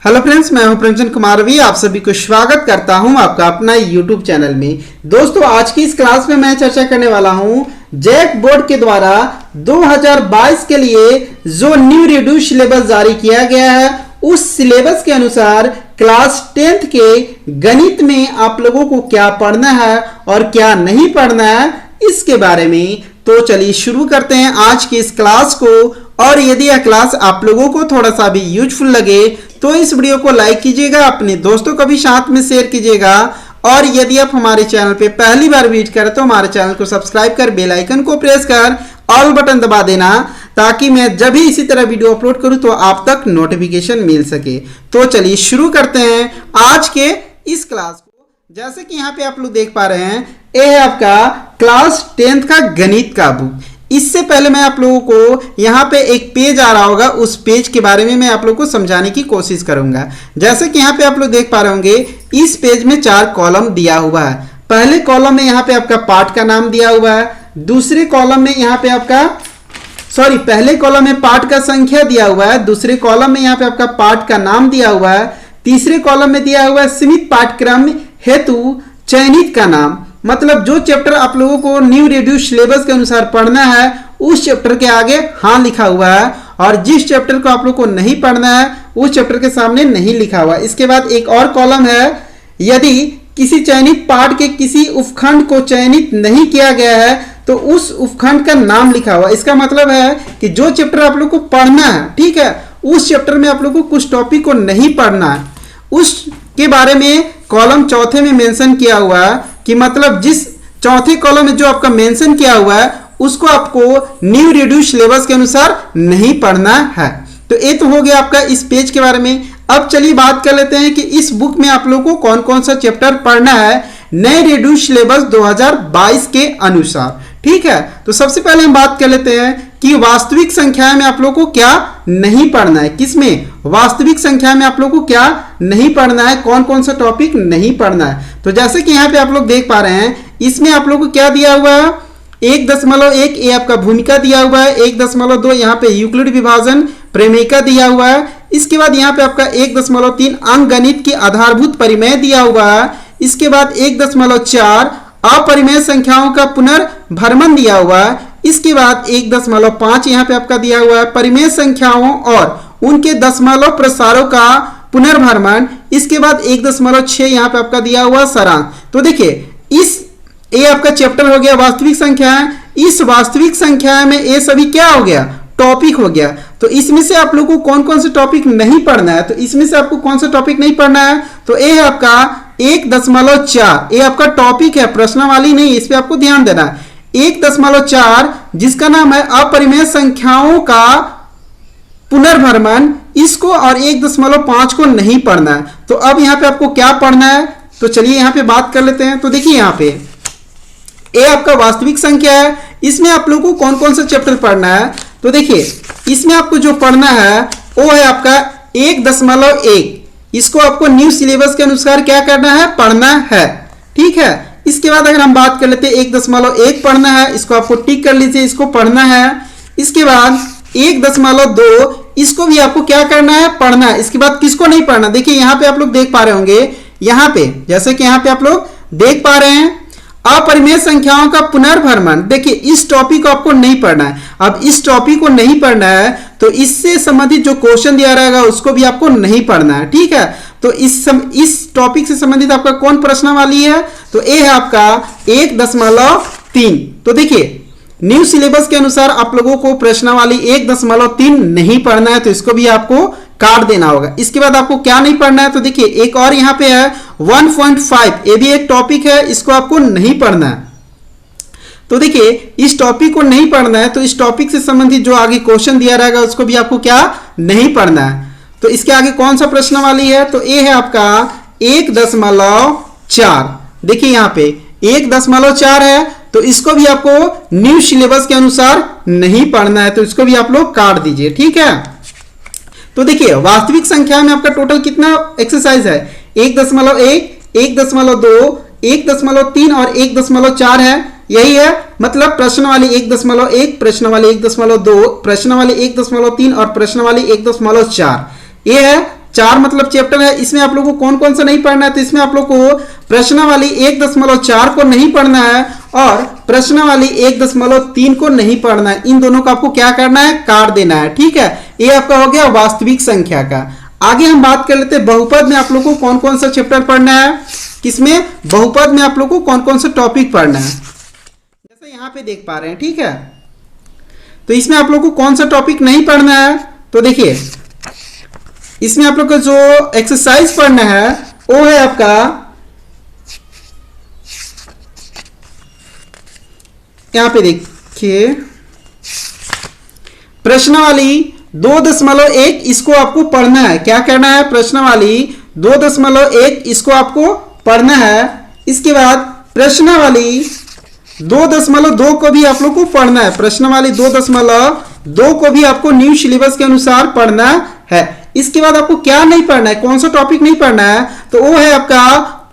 Hello friends, मैं हूं प्रेमचंद कुमार रवि। आप सभी को स्वागत करता हूं आपका अपना यूट्यूब चैनल में। दोस्तों, आज की इस क्लास में मैं चर्चा करने वाला हूं जैक बोर्ड के द्वारा 2022 के लिए जो न्यू रिड्यूस सिलेबस जारी किया गया है, उस सिलेबस के अनुसार क्लास 10th के गणित में आप लोगों को क्या पढ़ना है और क्या नहीं पढ़ना है, इसके बारे में। तो चलिए शुरू करते हैं आज की इस क्लास को। और यदि यह क्लास आप लोगों को थोड़ा सा भी यूजफुल लगे तो इस वीडियो को लाइक कीजिएगा, अपने दोस्तों को भी साथ में शेयर कीजिएगा। और यदि आप हमारे चैनल पे पहली बार विजिट करें तो हमारे चैनल को सब्सक्राइब कर बेल आइकन को प्रेस कर ऑल बटन दबा देना, ताकि मैं जब भी इसी तरह वीडियो अपलोड करूं तो आप तक नोटिफिकेशन मिल सके। तो चलिए शुरू करते हैं आज के इस क्लास को। जैसे कि यहाँ पे आप लोग देख पा रहे हैं, ये है आपका क्लास 10th का गणित का बुक। इससे पहले मैं आप लोगों को यहाँ पे एक पेज आ रहा होगा, उस पेज के बारे में मैं आप लोगों को समझाने की कोशिश करूंगा। जैसे कि यहाँ पे आप लोग देख पा रहे होंगे, इस पेज में 4 कॉलम दिया हुआ है। पहले कॉलम में यहाँ पे आपका पार्ट का नाम दिया हुआ है, दूसरे कॉलम में यहाँ पे आपका पहले कॉलम में पार्ट का संख्या दिया हुआ है, दूसरे कॉलम में यहाँ पे आपका पार्ट का नाम दिया हुआ है, तीसरे कॉलम में दिया हुआ है सीमित पाठ्यक्रम हेतु चयनित का नाम। मतलब जो चैप्टर आप लोगों को न्यू रिड्यूस सिलेबस के अनुसार पढ़ना है, उस चैप्टर के आगे हाँ लिखा हुआ है, और जिस चैप्टर को आप लोग को नहीं पढ़ना है उस चैप्टर के सामने नहीं लिखा हुआ। इसके बाद एक और कॉलम है, यदि किसी चयनित पाठ के किसी उपखंड को चयनित नहीं किया गया है तो उस उपखंड का नाम लिखा हुआ। इसका मतलब है कि जो चैप्टर आप लोग को पढ़ना है, ठीक है, उस चैप्टर में आप लोग को कुछ टॉपिक को नहीं पढ़ना है, उसके बारे में कॉलम चौथे में मेंशन किया हुआ है कि मतलब जिस चौथे कॉलम में जो आपका मेंशन किया हुआ है उसको आपको न्यू रिड्यूस सिलेबस के अनुसार नहीं पढ़ना है। तो ये तो हो गया आपका इस पेज के बारे में। अब चलिए बात कर लेते हैं कि इस बुक में आप लोगों को कौन कौन सा चैप्टर पढ़ना है नए रिड्यूस सिलेबस 2022 के अनुसार। ठीक है, तो सबसे पहले हम बात कर लेते हैं कि वास्तविक संख्या में आप लोगों को क्या नहीं पढ़ना है। किसमें? वास्तविक संख्या में आप लोगों को क्या नहीं पढ़ना है, कौन कौन सा टॉपिक नहीं पढ़ना है। तो जैसे कि यहाँ पे आप लोग देख पा रहे हैं, इसमें आप लोगों को क्या दिया हुआ है, 1.1 ये आपका भूमिका दिया हुआ है, 1.2 यहाँ पे यूक्लिड विभाजन प्रेमिका दिया हुआ है। इसके बाद यहाँ पे आपका 1.3 अंकगणित की आधारभूत परिमेय दिया हुआ है। इसके बाद 1.4 अपरिमेय संख्याओं का पुनर्भ्रमण दिया हुआ है। इसके बाद 1.5 यहाँ पे आपका दिया हुआ है परिमेय संख्याओं और उनके दशमलव प्रसारों का पुनर्भ्रमण। इसके बाद 1.6 यहाँ पे आपका दिया हुआ सारांश। तो देखिए, ये आपका चैप्टर हो गया वास्तविक संख्या है। इस वास्तविक संख्या में ये सभी क्या हो गया, टॉपिक हो गया। तो इसमें से आप लोगों को कौन कौन से टॉपिक नहीं पढ़ना है, तो इसमें से आपको कौन सा टॉपिक नहीं पढ़ना है, तो ये है आपका 1.4, ये आपका टॉपिक है, प्रश्नावली नहीं, इस पे आपको ध्यान देना है। 1.4 जिसका नाम है अपरिमेय संख्याओं का पुनर्भ्रमण, इसको और 1.5 को नहीं पढ़ना है। तो अब यहाँ पे आपको क्या पढ़ना है, तो चलिए यहाँ पे बात कर लेते हैं। तो देखिए यहाँ पे ये आपका वास्तविक संख्या है, इसमें आप लोगों को कौन कौन सा चैप्टर पढ़ना है। तो देखिए, इसमें आपको जो पढ़ना है वो है आपका 1.1, इसको आपको न्यू सिलेबस के अनुसार क्या करना है, पढ़ना है। ठीक है, इसके बाद अगर हम बात कर लेते हैं 1.1 पढ़ना है, इसको आपको टिक कर लीजिए, इसको पढ़ना है। इसके बाद 1.2 इसको भी आपको क्या करना है, पढ़ना है। इसके बाद किसको नहीं पढ़ना, देखिए यहाँ पे आप लोग देख पा रहे होंगे, यहाँ पे जैसे कि यहाँ पे आप लोग देख पा रहे हैं अपरिमेय संख्याओं का पुनर्भ्रमण। देखिए, इस टॉपिक को आपको नहीं पढ़ना है। अब इस टॉपिक को नहीं पढ़ना है तो इससे संबंधित जो क्वेश्चन दिया रहेगा उसको भी आपको नहीं पढ़ना है। ठीक है, तो इस टॉपिक से संबंधित आपका कौन प्रश्नावली है, तो ये है आपका 1.3। तो देखिए, न्यू सिलेबस के अनुसार आप लोगों को प्रश्नावली 1.3 नहीं पढ़ना है, तो इसको भी आपको काट देना होगा। इसके बाद आपको क्या नहीं पढ़ना है, तो देखिए एक और यहाँ पे है 1.5, ये भी एक टॉपिक है, इसको आपको नहीं पढ़ना है। तो देखिए, इस टॉपिक को नहीं पढ़ना है, तो इस टॉपिक से संबंधित जो आगे क्वेश्चन दिया रहेगा उसको भी आपको क्या नहीं पढ़ना है। तो इसके आगे कौन सा प्रश्नावली है, तो ये है आपका 1.4। देखिए यहाँ पे 1.4 है, तो इसको भी आपको न्यू सिलेबस के अनुसार नहीं पढ़ना है, तो इसको भी आप लोग काट दीजिए। ठीक है, तो देखिए वास्तविक संख्या में आपका टोटल कितना एक्सरसाइज है, 1.1, 1.2, 1.3 और 1.4 है। यही है, मतलब प्रश्न वाली 1.1, प्रश्न वाली 1.2, प्रश्न वाली 1.3 और प्रश्न वाली 1.4, ये है 4 मतलब चैप्टर है, इसमें आप लोगों को कौन कौन सा नहीं पढ़ना है, तो इसमें आप लोग को प्रश्नावली 1.4 को नहीं पढ़ना है और प्रश्नावली 1.3 को नहीं पढ़ना है। इन दोनों को आपको क्या करना है, काट देना है। ठीक है, ये आपका हो गया वास्तविक संख्या का। आगे हम बात कर लेते हैं बहुपद में आप लोगों को कौन कौन सा चैप्टर पढ़ना है, किसमें, बहुपद में आप लोगों को कौन कौन सा टॉपिक पढ़ना है, जैसे यहां पे देख पा रहे हैं। ठीक है, तो इसमें आप लोगों को कौन सा टॉपिक नहीं पढ़ना है, तो देखिए इसमें आप लोग को जो एक्सरसाइज पढ़ना है वो है आपका यहां पे देखिए प्रश्नावली 2.1, इसको आपको पढ़ना है। क्या करना है, प्रश्नावली 2.1 इसको आपको पढ़ना है। इसके बाद प्रश्नावली 2.2 को भी आप लोग को पढ़ना है। प्रश्नावली 2.2 को भी आपको न्यू सिलेबस के अनुसार पढ़ना है। इसके बाद आपको क्या नहीं पढ़ना है, कौन सा टॉपिक नहीं पढ़ना है, तो वो है आपका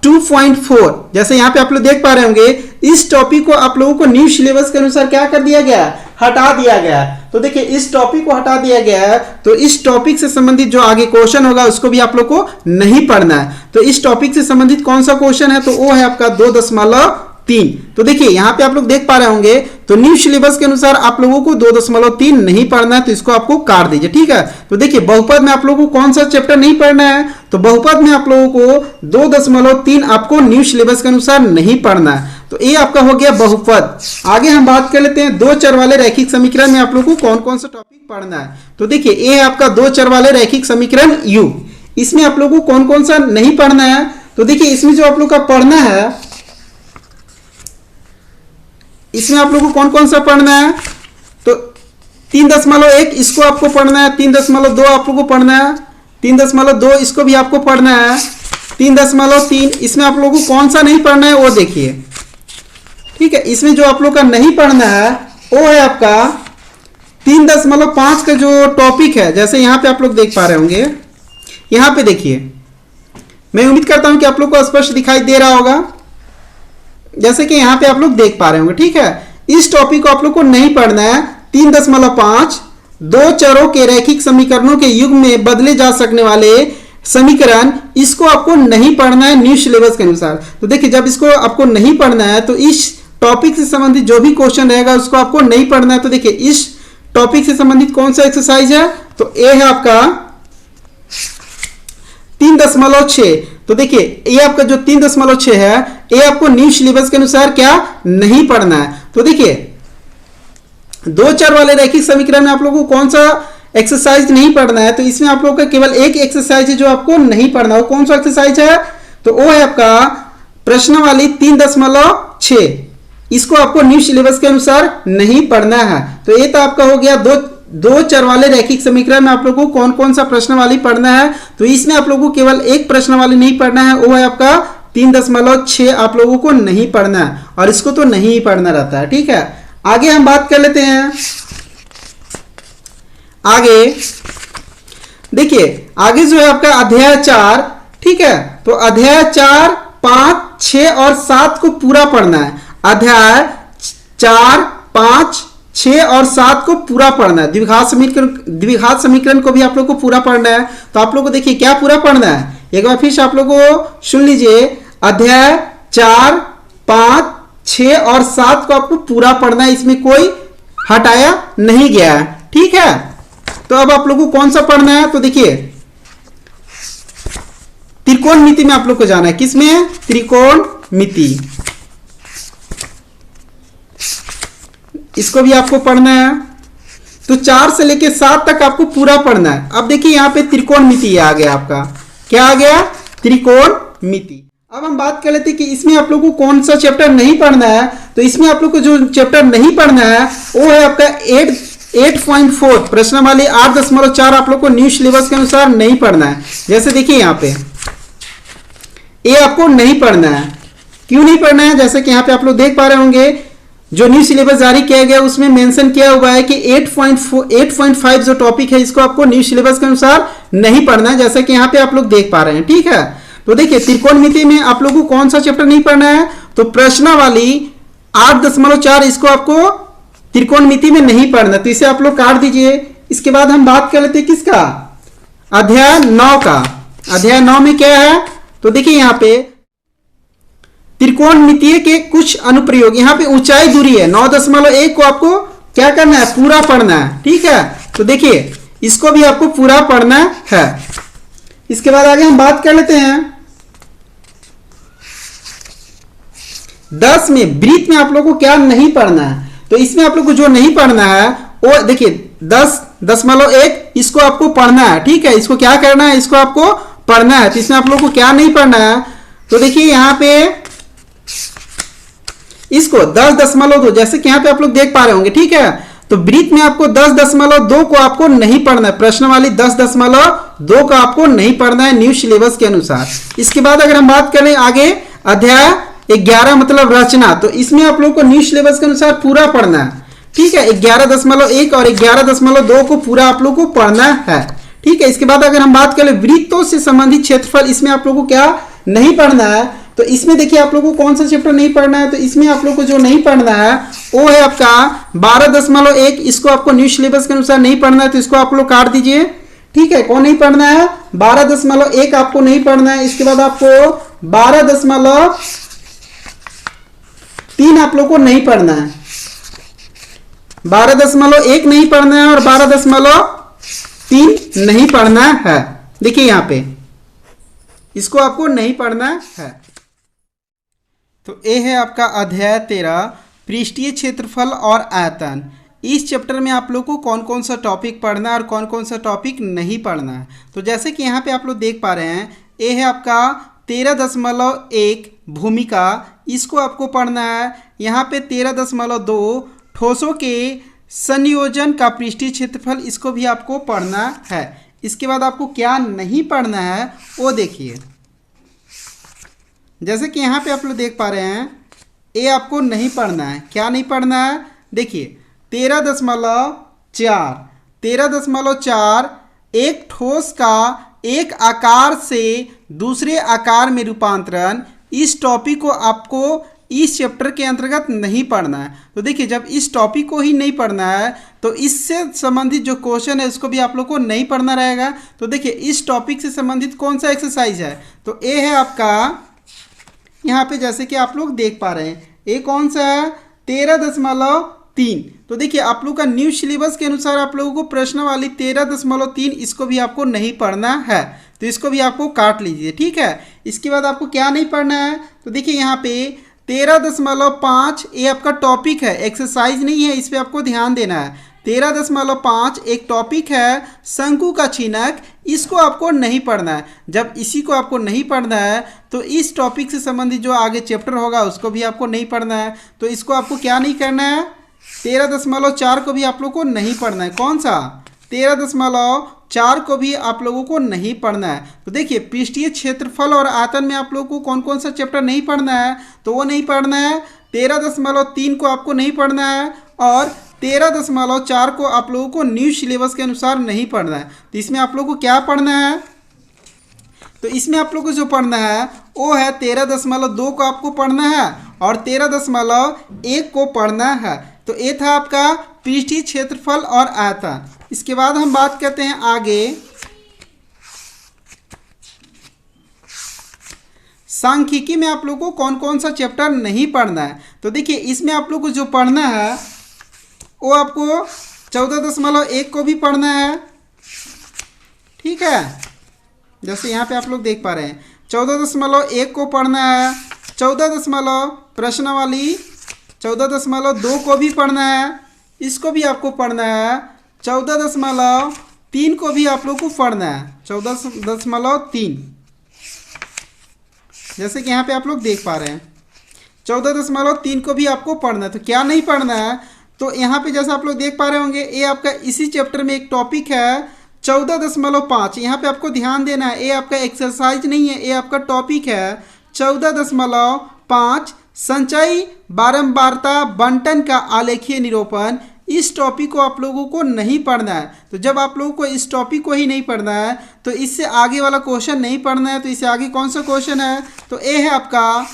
2.4। जैसे यहाँ पे आप लोग देख पा रहे होंगे, इस टॉपिक को आप लोगों को न्यू सिलेबस के अनुसार क्या कर दिया गया, हटा दिया गया। तो देखिए इस टॉपिक को हटा दिया गया है, तो इस टॉपिक से संबंधित जो आगे क्वेश्चन होगा उसको भी आप लोग को नहीं पढ़ना है। तो इस टॉपिक से संबंधित कौन सा क्वेश्चन है, तो वो है आपका 2.3। तो देखिए यहाँ पे आप लोग देख पा रहे होंगे, तो न्यू सिलेबस के अनुसार आप लोगों को 2.3 नहीं पढ़ना है, तो इसको आपको काट दीजिए। ठीक है, तो देखिए बहुपद में आप लोगों को कौन सा चैप्टर नहीं पढ़ना है, तो बहुपद में आप लोगों को 2.3 आपको न्यू सिलेबस के अनुसार नहीं पढ़ना है। तो ये आपका हो गया बहुपद। आगे हम बात कर लेते हैं दो चर वाले रैखिक समीकरण में आप लोगों को कौन कौन सा टॉपिक पढ़ना है। तो देखिए ये है आपका दो चर वाले रैखिक समीकरण यू, इसमें आप लोगों को कौन कौन सा नहीं पढ़ना है, तो देखिए इसमें जो आप लोग का पढ़ना है, इसमें आप लोगों को कौन कौन सा पढ़ना है, तो 3.1 इसको आपको पढ़ना है, 3.2 आप लोगों को पढ़ना है, 3.2 इसको भी आपको पढ़ना है, 3.3 इसमें आप लोगों को कौन सा नहीं पढ़ना है वो देखिए। ठीक है, इसमें जो आप लोग का नहीं पढ़ना है वो है आपका 3.5 का जो टॉपिक है। जैसे यहां पे आप लोग देख पा रहे होंगे, यहां पे देखिए, मैं उम्मीद करता हूं कि आप लोग को स्पष्ट दिखाई दे रहा होगा, जैसे कि यहां पे आप लोग देख पा रहे होंगे। ठीक है, इस टॉपिक को आप लोग को नहीं पढ़ना है। 3.5 दो चरों के रैखिक समीकरणों के युग में बदले जा सकने वाले समीकरण, इसको आपको नहीं पढ़ना है न्यू सिलेबस के अनुसार। तो देखिए जब इसको आपको नहीं पढ़ना है तो इस टॉपिक से संबंधित जो भी क्वेश्चन रहेगा उसको आपको नहीं पढ़ना है। तो देखिए इस टॉपिक से संबंधित कौन सा एक्सरसाइज है, तो ये है आपका 3.6। तो देखिए ये आपका जो 3.6 है ये आपको न्यू सिलेबस के अनुसार क्या नहीं पढ़ना है। तो देखिए दो चर वाले रैखिक समीकरण में आप लोगों को कौन सा एक्सरसाइज नहीं पढ़ना है, तो इसमें आप लोगों का केवल एक एक्सरसाइज है जो आपको नहीं पढ़ना है। वो कौन सा एक्सरसाइज है, तो वो है आपका प्रश्नावली 3.6, इसको आपको न्यू सिलेबस के अनुसार नहीं पढ़ना है। तो ये तो आपका हो गया दो चर वाले रैखिक समीकरण में आप लोगों को कौन कौन सा प्रश्नावली पढ़ना है। तो इसमें आप लोगों को केवल एक प्रश्नावली नहीं पढ़ना है, वो है आपका 3.6 आप लोगों को नहीं पढ़ना है, और इसको तो नहीं ही पढ़ना रहता है। ठीक है, आगे हम बात कर लेते हैं। आगे देखिए, आगे जो है आपका अध्याय 4। ठीक है, तो अध्याय 4, 5, 6 और 7 को पूरा पढ़ना है। अध्याय 4, 5, 6 और 7 को पूरा पढ़ना है। द्विघात समीकरण को भी आप लोग को पूरा पढ़ना है। तो आप लोग को देखिए क्या पूरा पढ़ना है, एक बार फिर से आप लोग को सुन लीजिए। अध्याय 4, 5, 6 और 7 को आपको पूरा पढ़ना है, इसमें कोई हटाया नहीं गया है। ठीक है, तो अब आप लोगों को कौन सा पढ़ना है, तो देखिए त्रिकोणमिति में आप लोग को जाना है। किसमें, त्रिकोणमिति, इसको भी आपको पढ़ना है। तो 4 से लेके 7 तक आपको पूरा पढ़ना है। अब देखिए यहाँ पे त्रिकोणमिति आ गया, आपका क्या आ गया, त्रिकोणमिति। अब हम बात कर लेते हैं कि इसमें आप लोगों को कौन सा चैप्टर नहीं पढ़ना है। तो इसमें आप लोग को जो चैप्टर नहीं पढ़ना है वो है आपका 8.4 प्रश्नावली 8.4 आप लोग को न्यू सिलेबस के अनुसार नहीं पढ़ना है। जैसे देखिए यहाँ पे ये आपको नहीं पढ़ना है। क्यों नहीं पढ़ना है, जैसे कि यहाँ पे आप लोग देख पा रहे होंगे, जो न्यू सिलेबस जारी किया गया उसमें मेंशन किया हुआ है कि 8.5 जो टॉपिक है इसको आपको न्यू सिलेबस के अनुसार नहीं पढ़ना है, जैसे कि यहाँ पे आप लोग देख पा रहे हैं। ठीक है, तो देखिए त्रिकोणमिति में आप लोगों को कौन सा चैप्टर नहीं पढ़ना है, तो प्रश्नावली 8.4 इसको आपको त्रिकोणमिति में नहीं पढ़ना, तो इसे आप लोग काट दीजिए। इसके बाद हम बात कर लेते हैं किसका, अध्याय 9 का। अध्याय 9 में क्या है, तो देखिए यहाँ पे त्रिकोणमितीय के कुछ अनुप्रयोग। यहाँ पे ऊंचाई दूरी है 9.1 को आपको क्या करना है, पूरा पढ़ना है। ठीक है, तो देखिए इसको भी आपको पूरा पढ़ना है। इसके बाद आगे हम बात कर लेते हैं 10 में। वृत्त में आप लोग को क्या नहीं पढ़ना है, तो इसमें आप लोग को जो नहीं पढ़ना है वो देखिए 10.1 इसको आपको पढ़ना है। ठीक है, इसको क्या करना है, इसको आपको पढ़ना है। तो इसमें आप लोग को क्या नहीं पढ़ना है, तो देखिए यहाँ पे इसको 10.2 जैसे कि यहाँ पे आप लोग देख पा रहे होंगे। ठीक है, तो वृत्त में आपको 10.2 को आपको नहीं पढ़ना है। प्रश्न वाली 10.2 का आपको नहीं पढ़ना है न्यू सिलेबस के अनुसार। इसके बाद अगर हम बात करें आगे अध्याय 11 मतलब रचना, तो इसमें आप लोग को न्यू सिलेबस के अनुसार पूरा पढ़ना है। ठीक है, 11.1 और 11.2 को पूरा आप लोग को पढ़ना है। ठीक है, इसके बाद अगर हम बात करें वृत्तों से संबंधित क्षेत्रफल, इसमें आप लोग को क्या नहीं पढ़ना है, तो इसमें देखिए आप लोग को कौन सा चैप्टर नहीं पढ़ना है, तो इसमें आप लोग को जो नहीं पढ़ना है वो है आपका 12.1। इसको आपको न्यू सिलेबस के अनुसार नहीं पढ़ना है, तो इसको आप लोग काट दीजिए। ठीक है, कौन नहीं पढ़ना है, 12.1 आपको नहीं पढ़ना है। इसके बाद आपको 12.3 आप लोग को नहीं पढ़ना है, 12.1 नहीं पढ़ना है और 12.3 नहीं पढ़ना है। देखिए यहां पे इसको आपको नहीं पढ़ना है। तो ये है आपका अध्याय 13 पृष्ठीय क्षेत्रफल और आयतन। इस चैप्टर में आप लोग को कौन कौन सा टॉपिक पढ़ना है और कौन कौन सा टॉपिक नहीं पढ़ना है। तो जैसे कि यहाँ पे आप लोग देख पा रहे हैं, ये है आपका 13.1 भूमिका, इसको आपको पढ़ना है। यहाँ पे 13.2 ठोसों के संयोजन का पृष्ठीय क्षेत्रफल, इसको भी आपको पढ़ना है। इसके बाद आपको क्या नहीं पढ़ना है वो देखिए, जैसे कि यहाँ पे आप लोग देख पा रहे हैं, ये आपको नहीं पढ़ना है। क्या नहीं पढ़ना है, देखिए 13.4 एक ठोस का एक आकार से दूसरे आकार में रूपांतरण, इस टॉपिक को आपको इस चैप्टर के अंतर्गत नहीं पढ़ना है। तो देखिए जब इस टॉपिक को ही नहीं पढ़ना है तो इससे संबंधित जो क्वेश्चन है उसको भी आप लोग को नहीं पढ़ना रहेगा। तो देखिए इस टॉपिक से संबंधित कौन सा एक्सरसाइज है, तो ये है आपका यहाँ पे जैसे कि आप लोग देख पा रहे हैं, ये कौन सा है 13.3। तो देखिए आप लोग का न्यू सिलेबस के अनुसार आप लोगों को प्रश्न वाली 13.3 इसको भी आपको नहीं पढ़ना है, तो इसको भी आपको काट लीजिए। ठीक है, इसके बाद आपको क्या नहीं पढ़ना है, तो देखिए यहाँ पे 13.5 ये आपका टॉपिक है, एक्सरसाइज नहीं है, इस पर आपको ध्यान देना है। 13.5 एक टॉपिक है शंकु का छिनक, इसको आपको नहीं पढ़ना है। जब इसी को आपको नहीं पढ़ना है तो इस टॉपिक से संबंधित जो आगे चैप्टर होगा उसको भी आपको नहीं पढ़ना है। तो इसको आपको क्या नहीं करना है, 13.4 को भी आप लोग को नहीं पढ़ना है। कौन सा 13.4 को भी आप लोगों को नहीं पढ़ना है। तो देखिए पृष्ठीय क्षेत्रफल और आयतन में आप लोगों को कौन कौन सा चैप्टर नहीं पढ़ना है, तो वो नहीं पढ़ना है। 13.3 को आपको नहीं पढ़ना है और 13.4 को आप लोगों को न्यू सिलेबस के अनुसार नहीं पढ़ना है। तो इसमें आप लोगों को क्या पढ़ना है, तो इसमें आप लोगों को जो पढ़ना है वो है 13.2 को आपको पढ़ना है और 13.1 को पढ़ना है। तो ये था आपका पृष्ठीय क्षेत्रफल और आयतन। इसके बाद हम बात करते हैं आगे सांख्यिकी में आप लोगों को कौन कौन सा चैप्टर नहीं पढ़ना है। तो देखिए इसमें आप लोग को जो पढ़ना है वो आपको 14.1 को भी पढ़ना है। ठीक है, जैसे यहाँ पे आप लोग देख पा रहे हैं 14.1 को पढ़ना है, 14 प्रश्नावली 14.2 को भी पढ़ना है, इसको भी आपको पढ़ना है। 14.3 को भी आप लोग को पढ़ना है, 14.3 जैसे कि यहाँ पे आप लोग देख पा रहे हैं 14.3 को भी आपको पढ़ना है। तो क्या नहीं पढ़ना है, तो यहाँ पे जैसे आप लोग देख पा रहे होंगे ये आपका इसी चैप्टर में एक टॉपिक है 14.5। यहाँ पे आपको ध्यान देना है, ये आपका एक्सरसाइज नहीं है, ये आपका टॉपिक है 14.5 संचयी बारंबारता बंटन का आलेखीय निरूपण। इस टॉपिक को आप लोगों को नहीं पढ़ना है। तो जब आप लोगों को इस टॉपिक को ही नहीं पढ़ना है तो इससे आगे वाला क्वेश्चन नहीं पढ़ना है। तो इससे आगे कौन सा क्वेश्चन है, तो ये है आपका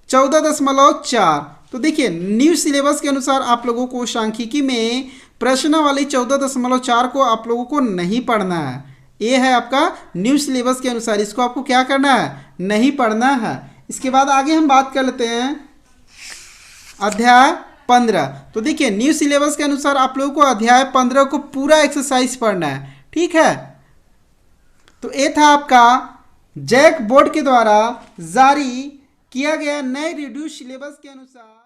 14.4। तो देखिए न्यू सिलेबस के अनुसार आप लोगों को सांख्यिकी में प्रश्नावली 14.4 को आप लोगों को नहीं पढ़ना है। ये है आपका न्यू सिलेबस के अनुसार, इसको आपको क्या करना है, नहीं पढ़ना है। इसके बाद आगे हम बात कर लेते हैं अध्याय 15। तो देखिए न्यू सिलेबस के अनुसार आप लोगों को अध्याय 15 को पूरा एक्सरसाइज पढ़ना है, ठीक है। तो ये था आपका जैक बोर्ड के द्वारा जारी किया गया नए रिड्यूस सिलेबस के अनुसार